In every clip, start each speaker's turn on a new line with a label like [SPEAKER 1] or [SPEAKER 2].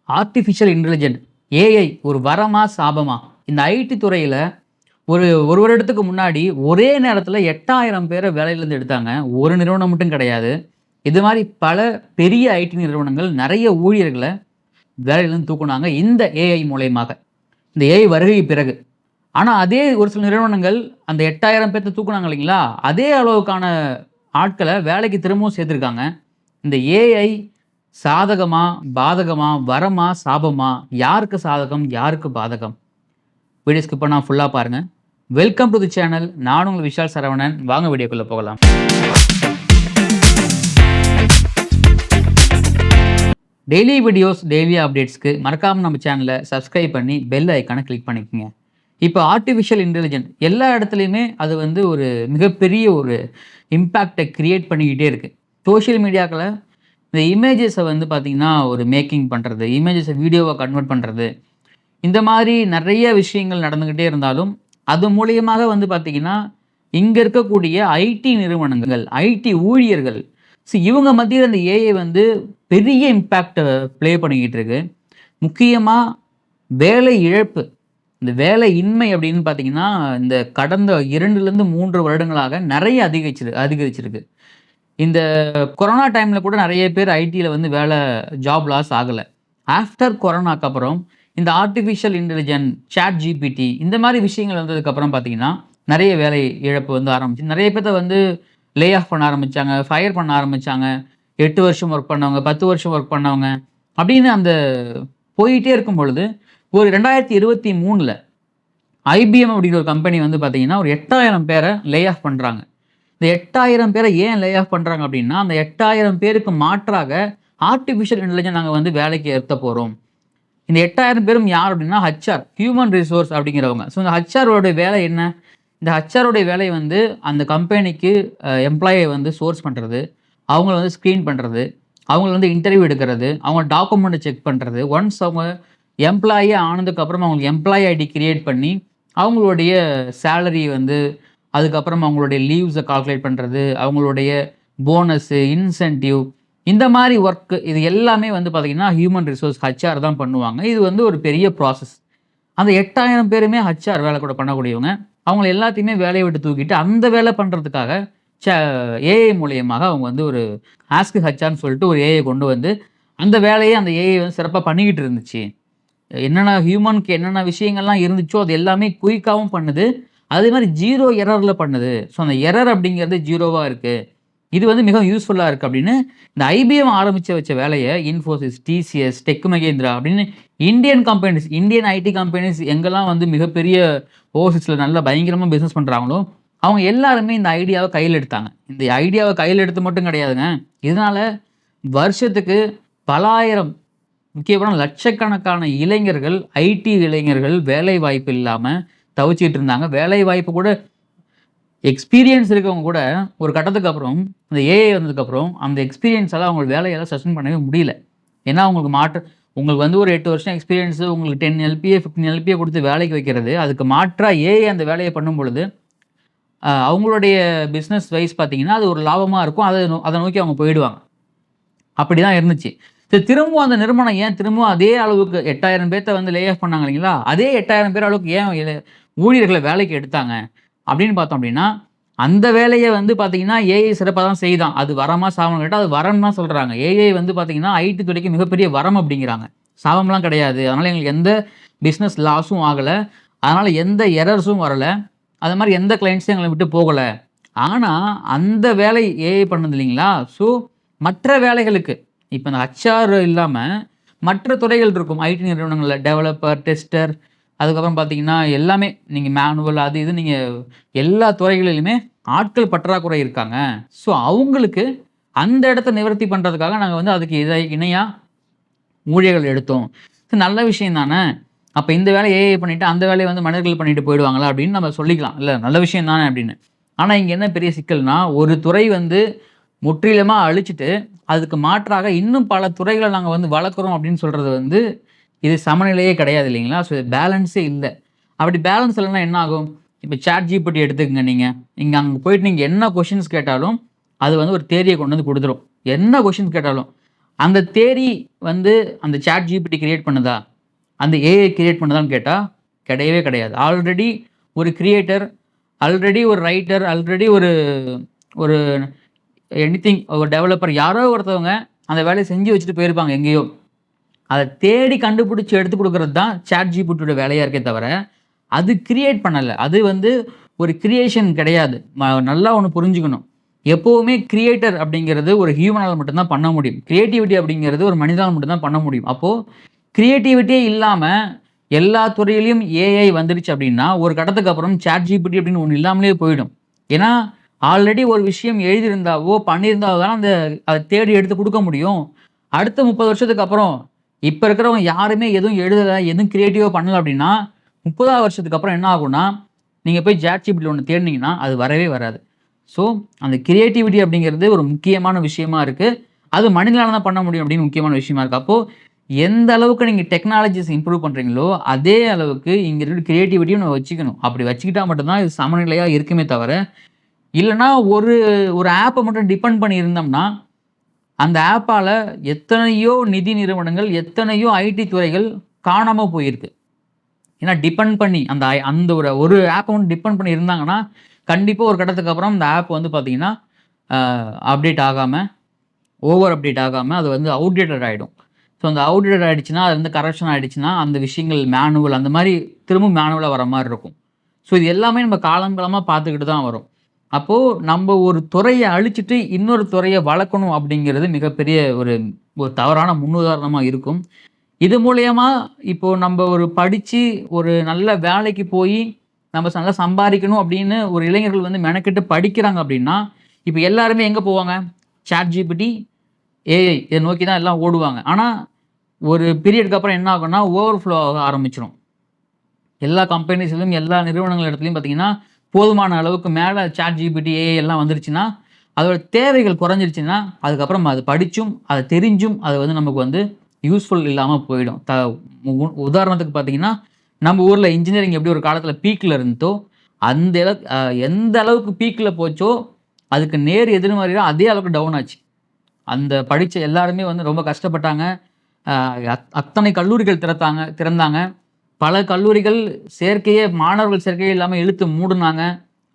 [SPEAKER 1] Artificial intelligent AI ஒரு வரமா சாபமா? இந்த ஐடி துறையில் ஒரு வருடத்துக்கு முன்னாடி ஒரே நேரத்தில் 8000 பேரை வேலையிலேருந்து எடுத்தாங்க. ஒரு நிறுவனம் மட்டும் கிடையாது. இது மாதிரி பல பெரிய ஐடி நிறுவனங்கள் நிறைய ஊழியர்களை வேலையிலேருந்து தூக்குனாங்க இந்த ஏஐ மூலயமாக, இந்த ஏஐ வருகை பிறகு. ஆனால் அதே ஒரு சில நிறுவனங்கள் அந்த 8000 பேர்த்த தூக்குனாங்க இல்லைங்களா, அதே அளவுக்கான ஆட்களை வேலைக்கு திரும்பவும் சேர்த்துருக்காங்க. இந்த ஏஐ சாதகமா, பாதகமா, வரமா, சாபமா? யாருக்கு சாதகம், யாருக்கு பாதகம்? வீடியோ ஸ்கிப் பண்ணாம ஃபுல்லா பாருங்க. Welcome to the channel. நான் உங்கள் விஷால் சரவணன். வாங்க வீடியோக்குள்ள போகலாம். டெய்லி வீடியோஸ், டெய்லி அப்டேட்ஸ்க்கு மறக்காம நம்ம சேனலை சப்ஸ்கிரைப் பண்ணி பெல் ஐக்கானை கிளிக் பண்ணிக்கோங்க. இப்போ ஆர்டிஃபிஷியல் இன்டெலிஜென்ட் எல்லா இடத்துலையுமே அது ஒரு மிகப்பெரிய ஒரு இம்பேக்டை கிரியேட் பண்ணிக்கிட்டே இருக்குது. சோஷியல் மீடியாக்களை இந்த இமேஜஸை பார்த்திங்கன்னா ஒரு மேக்கிங் பண்ணுறது, இமேஜஸை வீடியோவை கன்வெர்ட் பண்ணுறது, இந்த மாதிரி நிறைய விஷயங்கள் நடந்துக்கிட்டே இருந்தாலும் அது மூலியமாக பார்த்திங்கன்னா இங்கே இருக்கக்கூடிய ஐடி நிறுவனங்கள், ஐடி ஊழியர்கள், இவங்க மத்தியில் இந்த ஏஐ பெரிய இம்பேக்டை ப்ளே பண்ணிக்கிட்டு இருக்கு. முக்கியமாக வேலை இழப்பு, இந்த வேலை இன்மை அப்படின்னு பார்த்திங்கன்னா இந்த கடந்த 2-3 வருடங்களாக நிறைய அதிகரிச்சிருக்கு. இந்த கொரோனா டைமில் கூட நிறைய பேர் ஐடியில் வேலை ஜாப் லாஸ் ஆகலை. ஆஃப்டர் கொரோனாக்கு அப்புறம் இந்த ஆர்டிஃபிஷியல் இன்டெலிஜென்ட், சாட் ஜிபிடி, இந்த மாதிரி விஷயங்கள் வந்ததுக்கப்புறம் பார்த்தீங்கன்னா நிறைய வேலை இழப்பு ஆரம்பிச்சு. நிறைய பேர்த்த லே ஆஃப் பண்ண ஆரம்பித்தாங்க, ஃபயர் பண்ண ஆரம்பித்தாங்க. 8 வருஷம் ஒர்க் பண்ணவங்க, 10 வருஷம் ஒர்க் பண்ணவங்க அப்படின்னு அந்த போயிட்டே இருக்கும் பொழுது ஒரு 2023 ஐபிஎம் அப்படிங்கிற ஒரு கம்பெனி பார்த்தீங்கன்னா ஒரு 8000 பேரை லே ஆஃப் பண்ணுறாங்க. இந்த 8000 பேரை ஏன் லே ஆஃப் பண்ணுறாங்க அப்படின்னா, அந்த 8000 பேருக்கு மாற்றாக ஆர்டிஃபிஷியல் இன்டெலிஜென்ட் நாங்கள் வேலைக்கு ஏற்ற போகிறோம். இந்த 8000 பேரும் யார் அப்படின்னா ஹச்ஆர், ஹியூமன் ரிசோர்ஸ் அப்படிங்கிறவங்க. ஸோ இந்த ஹச்ஆரோட வேலை என்ன? இந்த ஹச்ஆரோடைய வேலை அந்த கம்பெனிக்கு எம்ப்ளாயை சோர்ஸ் பண்ணுறது, அவங்கள ஸ்க்ரீன் பண்ணுறது, அவங்கள இன்டர்வியூ எடுக்கிறது, அவங்க டாக்குமெண்ட்டை செக் பண்ணுறது. ஒன்ஸ் அவங்க எம்ப்ளாயே ஆனதுக்கப்புறம் அவங்களுக்கு எம்ப்ளாயி ஐடி கிரியேட் பண்ணி அவங்களுடைய சேலரி அதுக்கப்புறம் அவங்களுடைய லீவ்ஸை கால்குலேட் பண்ணுறது, அவங்களுடைய போனஸு, இன்சென்டிவ், இந்த மாதிரி ஒர்க்கு இது எல்லாமே பார்த்திங்கன்னா ஹியூமன் ரிசோர்ஸ் ஹச்ஆர் தான் பண்ணுவாங்க. இது ஒரு பெரிய ப்ராசஸ். அந்த 8000 பேருமே ஹச்ஆர் வேலை கூட பண்ணக்கூடியவங்க. அவங்கள எல்லாத்தையுமே வேலையை விட்டு தூக்கிட்டு அந்த வேலை பண்ணுறதுக்காக ஏஐ மூலியமாக அவங்க ஒரு ஆஸ்க் ஹச்ஆர்னு சொல்லிட்டு ஒரு ஏஐ கொண்டு அந்த வேலையை அந்த ஏஐ சிறப்பாக பண்ணிக்கிட்டு இருந்துச்சு. என்னென்ன ஹியூமனுக்கு என்னென்ன விஷயங்கள்லாம் இருந்துச்சோ அது எல்லாமே குயிக்காகவும் பண்ணுது, அதே மாதிரி 0 எரரில் பண்ணுது. ஸோ அந்த எரர் அப்படிங்கிறது 0வாக இருக்குது. இது மிக யூஸ்ஃபுல்லாக இருக்குது அப்படின்னு இந்த ஐபிஎம் வச்ச வேலையை இன்ஃபோசிஸ், டிசிஎஸ், டெக் மகேந்திரா அப்படின்னு Indian companies, Indian IT companies எங்கெல்லாம் மிகப்பெரிய ஓவர்சீஸில் நல்லா பயங்கரமாக பிஸ்னஸ் பண்ணுறாங்களோ அவங்க எல்லாருமே இந்த ஐடியாவை கையில் எடுத்தாங்க. இந்த ஐடியாவை கையில் எடுத்து மட்டும் கிடையாதுங்க, இதனால் வருஷத்துக்கு பலாயிரம், முக்கியமான லட்சக்கணக்கான இளைஞர்கள், ஐடி இளைஞர்கள் வேலை வாய்ப்பு இல்லாமல் தவிச்சிட்டு இருந்தாங்க. வேலை வாய்ப்பு கூட எக்ஸ்பீரியன்ஸ் இருக்கவங்க கூட ஒரு கட்டத்துக்கு அப்புறம் இந்த ஏஐ வந்ததுக்கப்புறம் அந்த எக்ஸ்பீரியன்ஸால் அவங்க வேலையெல்லாம் சஸ்டெயின் பண்ணவே முடியல. ஏன்னா உங்களுக்கு ஒரு 8 வருஷம் எக்ஸ்பீரியன்ஸு, உங்களுக்கு 10 எல்பிஏ 15 எல்பிஏ கொடுத்து வேலைக்கு வைக்கிறது, அதுக்கு மாற்றாக ஏஐ அந்த வேலையை பண்ணும் பொழுது அவங்களுடைய பிஸ்னஸ் வைஸ் பார்த்திங்கன்னா அது ஒரு லாபமாக இருக்கும். அதை நோக்கி அவங்க போயிடுவாங்க. அப்படி தான் இருந்துச்சு. சரி, திரும்பவும் அந்த நிறுவனம் ஏன் திரும்பவும் அதே அளவுக்கு 8000 பேர்த்த லே ஆஃப் பண்ணாங்க இல்லைங்களா, அதே 8000 பேர் அளவுக்கு ஏன் ஊழியர்களை வேலைக்கு எடுத்தாங்க அப்படின்னு பார்த்தோம் அப்படின்னா, அந்த வேலையை பார்த்திங்கன்னா ஏஐ சிறப்பாக தான் செய்தான். அது வரமா சாபம் கேட்டால் அது வரம் தான் சொல்கிறாங்க. ஏஐ பார்த்திங்கன்னா ஐடி துறைக்கு மிகப்பெரிய வரம் அப்படிங்கிறாங்க, சாபம்லாம் கிடையாது. அதனால் எங்களுக்கு எந்த பிஸ்னஸ் லாஸும் ஆகலை, அதனால் எந்த எரர்ஸும் வரலை, அது மாதிரி எந்த கிளைண்ட்ஸும் எங்களை விட்டு போகலை. ஆனால் அந்த வேலை ஏஐ பண்ணுது இல்லைங்களா, ஸோ மற்ற வேலைகளுக்கு இப்போ இந்த ஹச்ஆர் இல்லாமல் மற்ற துறைகள் இருக்கும் ஐடி நிறுவனங்களில், டெவலப்பர், டெஸ்டர், அதுக்கப்புறம் பார்த்திங்கன்னா எல்லாமே நீங்கள் மேனுவல் அது இது நீங்கள் எல்லா துறைகளிலுமே ஆட்கள் பற்றாக்குறை இருக்காங்க. ஸோ அவங்களுக்கு அந்த இடத்த நிவர்த்தி பண்ணுறதுக்காக நாங்கள் அதுக்கு இணையாக ஊழியர்கள் எடுத்தோம். நல்ல விஷயம் தானே. அப்போ இந்த வேலையை ஏஐ பண்ணிவிட்டு அந்த வேலையை மனிதர்கள் பண்ணிட்டு போயிடுவாங்களா அப்படின்னு நம்ம சொல்லிக்கலாம். இல்லை, நல்ல விஷயம் தானே அப்படின்னு. ஆனால் இங்கே என்ன பெரிய சிக்கல்னா, ஒரு துறை முற்றிலுமாக அழிச்சிட்டு அதுக்கு மாற்றாக இன்னும் பல துறைகளை நாங்கள் வளர்க்குறோம் அப்படின்னு சொல்கிறது இது சமநிலையே கிடையாது இல்லைங்களா. ஸோ இது பேலன்ஸே இல்லை. அப்படி பேலன்ஸ் இல்லைன்னா என்ன ஆகும்? இப்போ சாட் ஜிபிடி எடுத்துக்கங்க. நீங்கள் அங்கே போயிட்டு நீங்கள் என்ன கொஷின்ஸ் கேட்டாலும் அது ஒரு தேரியை கொண்டு கொடுத்துரும். என்ன கொஷின்ஸ் கேட்டாலும் அந்த தேரி வந்து அந்த சாட் ஜிபிடி கிரியேட் பண்ணுதா, அந்த ஏஐ கிரியேட் பண்ணுதான்னு கேட்டால் கிடையவே கிடையாது. ஆல்ரெடி ஒரு கிரியேட்டர், ஆல்ரெடி ஒரு ரைட்டர், ஆல்ரெடி ஒரு ஒரு எனிதிங் ஒரு டெவலப்பர் யாரோ ஒருத்தவங்க அந்த வேலையை செஞ்சு வச்சுட்டு போயிருப்பாங்க எங்கேயோ. அதை தேடி கண்டுபிடிச்சி எடுத்து கொடுக்கறது தான் சாட் ஜிபிடியோட வேலையாக இருக்கே தவிர, அது கிரியேட் பண்ணலை. அது வந்து ஒரு கிரியேஷன் கிடையாது. நல்லா ஒன்று புரிஞ்சுக்கணும். எப்போவுமே கிரியேட்டர் அப்படிங்கிறது ஒரு ஹியூமனால் மட்டும்தான் பண்ண முடியும். கிரியேட்டிவிட்டி அப்படிங்கிறது ஒரு மனிதனால் மட்டும்தான் பண்ண முடியும். அப்போது கிரியேட்டிவிட்டியே இல்லாமல் எல்லா துறையிலையும் ஏஐ வந்துடுச்சு அப்படின்னா, ஒரு கட்டத்துக்கு அப்புறம் சாட் ஜிபிடி அப்படின்னு ஒன்று இல்லாமலே போயிடும். ஏன்னா ஆல்ரெடி ஒரு விஷயம் எழுதியிருந்தாவோ பண்ணியிருந்தாவோ தான் அதை தேடி எடுத்து கொடுக்க முடியும். அடுத்த 30 வருஷத்துக்கு அப்புறம் இப்போ இருக்கிறவங்க யாருமே எதுவும் எழுதலை, எதுவும் கிரியேட்டிவாக பண்ணலை அப்படின்னா 30ஆவது வருஷத்துக்கு அப்புறம் என்ன ஆகும்னா, நீங்கள் போய் சாட் ஜிபிடியில் ஒன்று தேடினீங்கன்னா அது வரவே வராது. ஸோ அந்த கிரியேட்டிவிட்டி அப்படிங்கிறது ஒரு முக்கியமான விஷயமா இருக்குது. அது மனிதனால தான் பண்ண முடியும் அப்படின்னு முக்கியமான விஷயமா இருக்குது. அப்போது எந்த அளவுக்கு நீங்கள் டெக்னாலஜிஸ் இம்ப்ரூவ் பண்ணுறீங்களோ அதே அளவுக்கு இங்கே இருக்கிற கிரியேட்டிவிட்டியும் நம்ம வச்சுக்கணும். அப்படி வச்சுக்கிட்டா மட்டும்தான் இது சமநிலையாக இருக்குமே தவிர, இல்லைனா ஒரு ஆப்பை மட்டும் டிபெண்ட் பண்ணி இருந்தோம்னா அந்த ஆப்பால் எத்தனையோ நிதி நிறுவனங்கள், எத்தனையோ ஐடி துறைகள் காணாமல் போயிருக்கு. ஏன்னா டிபெண்ட் பண்ணி அந்த ஒரு ஆப்பை வந்து டிபெண்ட் பண்ணி இருந்தாங்கன்னா கண்டிப்பாக ஒரு கட்டத்துக்கு அப்புறம் இந்த ஆப் வந்து பார்த்தீங்கன்னா அப்டேட் ஆகாமல், ஓவர் அப்டேட் ஆகாமல் அது வந்து அவுடேட்டட் ஆகிடும். ஸோ அந்த அவுடேட்டட் ஆகிடுச்சுன்னா, அது வந்து கரெக்ஷன் ஆகிடுச்சுன்னா அந்த விஷயங்கள் மேனுவல் அந்த மாதிரி திரும்ப மேனுவலாக வர மாதிரி இருக்கும். ஸோ இது எல்லாமே நம்ம காலங்காலமாக பார்த்துக்கிட்டு தான் வரும். அப்போது நம்ம ஒரு துறையை அழிச்சிட்டு இன்னொரு துறையை வளர்க்கணும் அப்படிங்கிறது மிகப்பெரிய ஒரு தவறான முன்னுதாரணமாக இருக்கும். இது மூலயமா இப்போது நம்ம ஒரு படித்து ஒரு நல்ல வேலைக்கு போய் நம்ம நல்லா சம்பாதிக்கணும் அப்படின்னு ஒரு இளைஞர்கள் வந்து மெனக்கிட்டு படிக்கிறாங்க அப்படின்னா, இப்போ எல்லாருமே எங்கே போவாங்க? சாட் ஜிபிடி, ஏஐ இதை நோக்கி தான் எல்லாம் ஓடுவாங்க. ஆனால் ஒரு பீரியடுக்கு அப்புறம் என்ன ஆகும்னா ஓவர்ஃப்ளோ ஆக ஆரம்பிச்சிடும். எல்லா கம்பெனிஸ்லையும் எல்லா நிறுவனங்கள் இடத்துலையும் பார்த்தீங்கன்னா போதுமான அளவுக்கு மேலே சாட் ஜிபிடி, ஏஐ எல்லாம் வந்துருச்சுன்னா அதோட தேவைகள் குறைஞ்சிருச்சுன்னா அதுக்கப்புறம் அது படித்தும் அதை தெரிஞ்சும் அது வந்து நமக்கு வந்து யூஸ்ஃபுல் இல்லாமல் போயிடும். உதாரணத்துக்கு பார்த்தீங்கன்னா நம்ம ஊரில் இன்ஜினியரிங் எப்படி ஒரு காலத்தில் பீக்கில் இருந்தோ அந்த எந்த அளவுக்கு பீக்கில் போச்சோ அதுக்கு நேர் எதிர்மறையாக அதே அளவுக்கு டவுன் ஆச்சு. அந்த படித்த எல்லாருமே வந்து ரொம்ப கஷ்டப்பட்டாங்க. அத்தனை கல்லூரிகள் திறந்தாங்க. பல கல்லூரிகள் மாணவர்கள் சேர்க்கையே இல்லாமல் இழுத்து மூடினாங்க.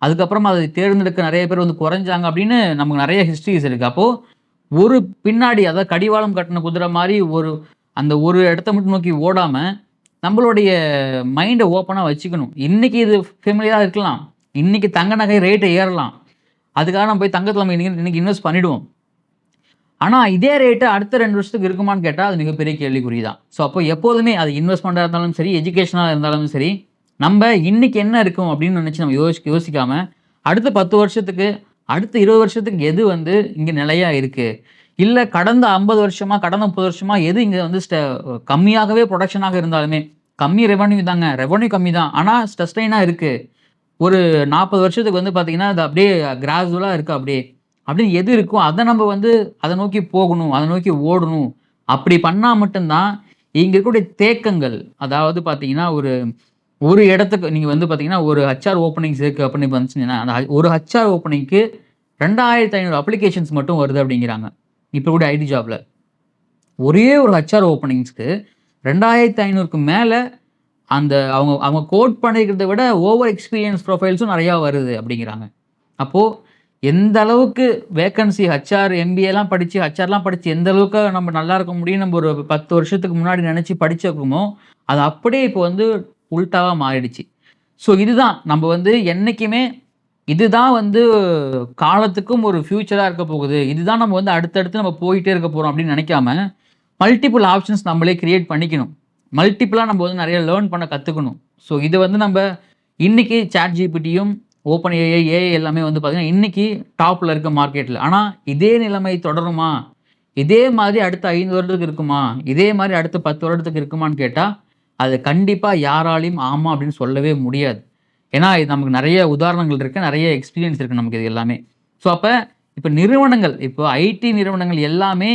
[SPEAKER 1] அதுக்கப்புறம் அதை தேர்ந்தெடுக்க நிறைய பேர் வந்து குறைஞ்சாங்க அப்படின்னு நமக்கு நிறைய ஹிஸ்ட்ரிஸ் இருக்குது. அப்போது ஒரு பின்னாடி அதாவது கடிவாளம் கட்டின குதிரை மாதிரி அந்த ஒரு இடத்த மட்டும் நோக்கி ஓடாமல் நம்மளுடைய மைண்டை ஓப்பனாக வச்சுக்கணும். இன்றைக்கி இது ஃபெமிலியராக இருக்கலாம், இன்றைக்கி தங்க நகை ரேட்டை ஏறலாம், அதுக்காக நம்ம போய் தங்கத்தில் நம்ம இன்றைக்கி இன்வெஸ்ட் பண்ணிவிடுவோம். ஆனால் இதே ரேட்டு அடுத்த 2 வருஷத்துக்கு இருக்குமான்னு கேட்டால் அது மிகப்பெரிய கேள்விக்குறி தான். ஸோ அப்போ எப்போதுமே அது இன்வெஸ்ட்மெண்ட்டாக இருந்தாலும் சரி, எஜுகேஷனாக இருந்தாலும் சரி, நம்ம இன்றைக்கி என்ன இருக்கும் அப்படின்னு நினச்சி நம்ம யோசிக்காமல் அடுத்த 10 வருஷத்துக்கு, அடுத்த 20 வருஷத்துக்கு எது வந்து இங்கே நிலையாக இருக்குது, இல்லை கடந்த 50 வருஷமாக, கடந்த 30 வருஷமாக எது இங்கே வந்து கம்மியாகவே ப்ரொடக்ஷனாக இருந்தாலுமே, கம்மி ரெவன்யூ தாங்க, ரெவன்யூ கம்மி தான், ஆனால் சஸ்டெயினாக இருக்குது, ஒரு 40 வருஷத்துக்கு வந்து பார்த்திங்கன்னா அது அப்படியே கிராஜுவலாக இருக்குது அப்படியே அப்படின்னு எது இருக்கோ அதை நம்ம வந்து அதை நோக்கி போகணும், அதை நோக்கி ஓடணும். அப்படி பண்ணால் மட்டும்தான் இங்கே இருக்கக்கூடிய தேக்கங்கள், அதாவது பார்த்தீங்கன்னா ஒரு இடத்துக்கு நீங்கள் வந்து பார்த்தீங்கன்னா ஒரு ஹச்ஆர் ஓப்பனிங்ஸ் இருக்குது அப்படின்னு வந்துச்சுன்னா அந்த ஒரு ஹச்ஆர் ஓப்பனிங்க்கு 2500 அப்ளிகேஷன்ஸ் மட்டும் வருது அப்படிங்கிறாங்க. இப்போ கூட ஐடி ஜாபில் ஒரே ஒரு ஹச்ஆர் ஓப்பனிங்ஸ்க்கு 2500க்கு மேலே அவங்க கோட் பண்ணிக்கிறத விட ஓவர் எக்ஸ்பீரியன்ஸ் ப்ரொஃபைல்ஸும் நிறையா வருது அப்படிங்கிறாங்க. அப்போது எந்த அளவுக்கு வேக்கன்சி ஹச்ஆர் எம்பிஏலாம் படித்து ஹச்ஆர்லாம் படித்து எந்த அளவுக்கு நம்ம நல்லா இருக்க முடியும் நம்ம ஒரு 10 வருஷத்துக்கு முன்னாடி நினச்சி படிச்சிருக்கோமோ அது அப்படியே இப்போ வந்து உல்ட்டாவாக மாறிடுச்சு. ஸோ இதுதான் நம்ம வந்து என்றைக்குமே இதுதான் வந்து காலத்துக்கும் ஒரு ஃப்யூச்சராக இருக்க போகுது, இதுதான் நம்ம வந்து அடுத்தடுத்து நம்ம போயிட்டே இருக்க போகிறோம் அப்படின்னு நினைக்காம மல்டிபிள் ஆப்ஷன்ஸ் நம்மளே க்ரியேட் பண்ணிக்கணும். மல்டிபிளாக நம்ம வந்து நிறைய லேர்ன் பண்ண கற்றுக்கணும். ஸோ இதை வந்து நம்ம இன்றைக்கி சாட் ஜிபிடியும் ஓப்பன் ஏஐ எல்லாமே வந்து பார்த்திங்கன்னா இன்றைக்கி டாப்பில் இருக்க மார்க்கெட்டில். ஆனால் இதே நிலைமை தொடருமா, இதே மாதிரி அடுத்த 5 வருடத்துக்கு இருக்குமா, இதே மாதிரி அடுத்த 10 வருடத்துக்கு இருக்குமான்னு கேட்டால் அது கண்டிப்பாக யாராலையும் ஆமாம் அப்படின்னு சொல்லவே முடியாது. ஏன்னா இது நமக்கு நிறைய உதாரணங்கள் இருக்குது, நிறைய எக்ஸ்பீரியன்ஸ் இருக்குது நமக்கு இது எல்லாமே. ஸோ அப்போ இப்போ நிறுவனங்கள், இப்போ ஐடி நிறுவனங்கள் எல்லாமே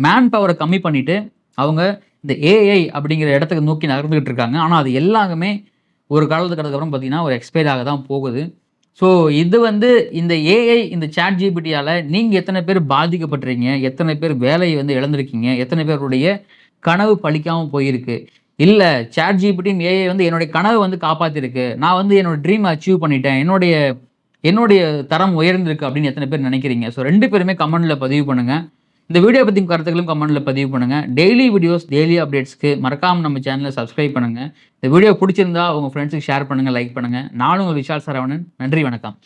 [SPEAKER 1] மேன் பவரை கம்மி பண்ணிவிட்டு அவங்க இந்த ஏஐ அப்படிங்கிற இடத்துக்கு நோக்கி நகர்ந்துக்கிட்டு இருக்காங்க. ஆனால் அது எல்லாமே ஒரு காலத்துக்கு அதுக்கப்புறம் பார்த்திங்கன்னா ஒரு எக்ஸ்பைர் ஆக தான் போகுது. ஸோ இது வந்து இந்த ஏஐ இந்த சாட் ஜிபிடியால் நீங்கள் எத்தனை பேர் பாதிக்கப்பட்டிருக்கீங்க, எத்தனை பேர் வேலையை வந்து இழந்திருக்கீங்க, எத்தனை பேருடைய கனவு பலிக்காமல் போயிருக்கு, இல்லை சாட் ஜிபிடியும் ஏஐ வந்து என்னுடைய கனவை வந்து காப்பாற்றிருக்கு, நான் வந்து என்னோட ட்ரீம் அச்சீவ் பண்ணிட்டேன், என்னுடைய தரம் உயர்ந்திருக்கு அப்படின்னு எத்தனை பேர் நினைக்கிறீங்க? ஸோ 2 பேருமே கமெண்ட்டில் பதிவு பண்ணுங்கள். இந்த வீடியோ பற்றி கருத்துக்களும் கமெண்ட்டில் பதிவு பண்ணுங்கள். டெய்லி வீடியோஸ், டெய்லி அப்டேட்ஸ்க்கு மறக்காமல் நம்ம சேனலை சப்ஸ்கிரைப் பண்ணுங்கள். இந்த வீடியோ பிடிச்சிருந்தா உங்கள் ஃப்ரெண்ட்ஸுக்கு ஷேர் பண்ணுங்கள், லைக் பண்ணுங்கள். நானும் உங்கள் விஷால் சரவணன். நன்றி, வணக்கம்.